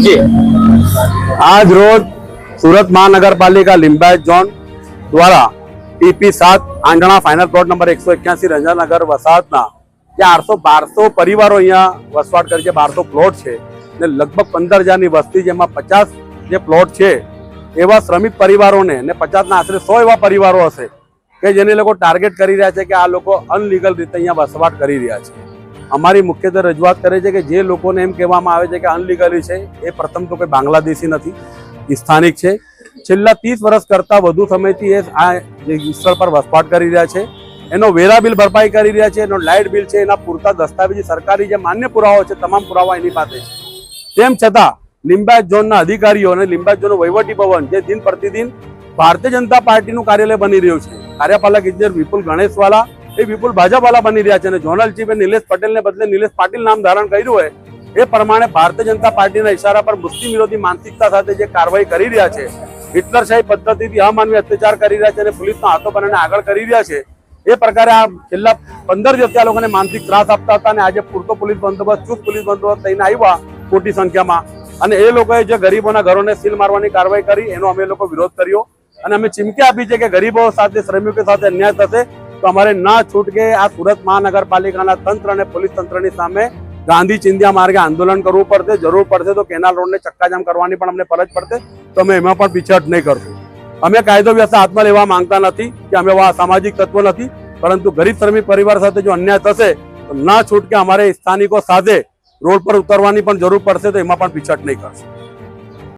जी आज रोज सूरत महानगरपालिका लिंबायत जोन द्वारा TP7 आंगणा फाइनल प्लॉट नंबर 181 રંજાનગર વસાહતના જે 800-1200 પરિવારો અહીંયા વસવાટ કરે છે, 1200 પ્લોટ છે ને લગભગ 15,000ની વસ્તી, જેમાં 50 જે પ્લોટ છે એવા શ્રમિક પરિવારોને ને 50ના આશરે 100 એવા પરિવારો હશે કે જેને લોકો ટાર્ગેટ કરી રહ્યા છે કે આ લોકો અનલીગલ રીતે અહીંયા વસવાટ કરી રહ્યા છે। અમારી મુખ્યત્વે રજૂઆત કરે છે કે જે લોકોને એમ કહેવામાં આવે છે કે અનલીગલી છે એ પ્રથમ તો કોઈ બાંગ્લાદેશી નથી, સ્થાનિક છે। છેલ્લા 30 વર્ષ કરતાં વધુ સમયથી એ આ જે સ્થળ પર વસવાટ કરી રહ્યા છે, એનો વેરા બિલ ભરપાઈ કરી રહ્યા છે, એનો લાઇટ બિલ છે, એના પૂરતા દસ્તાવેજી સરકારી જે માન્ય પુરાવાઓ છે તમામ પુરાવા એની પાસે છે। તેમ છતાં લિંબાયત ઝોનના અધિકારીઓ અને લિંબાયત ઝોનનું વહીવટી ભવન જે દિન પ્રતિદિન ભારતીય જનતા પાર્ટીનું કાર્યાલય બની રહ્યું છે, કાર્યપાલક ઇજનેર વિપુલ ગણેશવાલા એ વિપુલ ભાજપવાલા બની રહ્યા છે અને ઝોનલ ચીફ નિલેશ પટેલને બદલે નિલેશ પાટીલ નામ ધારણ કર્યું હોય એ પ્રમાણે ભારતીય જનતા પાર્ટીના ઇશારા પર મુસ્લિમ વિરોધી માનસિકતા સાથે જે કાર્યવાહી કરી રહ્યા છે, હિટલરશાહી પદ્ધતિથી અમાનવી અત્યાચાર કરી રહ્યા છે અને પોલીસના હાથો બનાવીને આગળ કરી રહ્યા છે, એ પ્રકારે આ છેલ્લા 15 દિવસથી આ લોકોને માનસિક ત્રાસ આપતા હતા અને આજે પૂરતો પોલીસ બંદોબસ્ત, ચુસ્ત પોલીસ બંદોબસ્ત થઈને આવ્યા મોટી સંખ્યામાં અને એ લોકોએ જે ગરીબોના ઘરોને સીલ મારવાની કાર્યવાહી કરી એનો અમે લોકો વિરોધ કર્યો અને અમે ચીમકી આપી છે કે ગરીબો સાથે, શ્રમિકો સાથે અન્યાય થશે તો અમારે ના છૂટકે આ સુરત મહાનગરપાલિકાના તંત્ર અને પોલીસ તંત્રની સામે ગાંધી ચિંધ્યા માર્ગે આંદોલન કરવું પડશે। જરૂર પડશે તો કેનાલ રોડને ચક્કાજામ કરવાની પણ અમને ફરજ પડશે તો અમે એમાં પણ પીછેહટ નહીં કરશું। અમે કાયદો વ્યવસ્થા હાથમાં લેવા માંગતા નથી કે અમે એવા સામાજિક તત્વ નથી, પરંતુ ગરીબ શ્રમિક પરિવાર સાથે જો અન્યાય થશે તો ના છૂટકે અમારે સ્થાનિકો સાથે રોડ પર ઉતરવાની પણ જરૂર પડશે તો એમાં પણ પીછેહટ નહીં કરશું।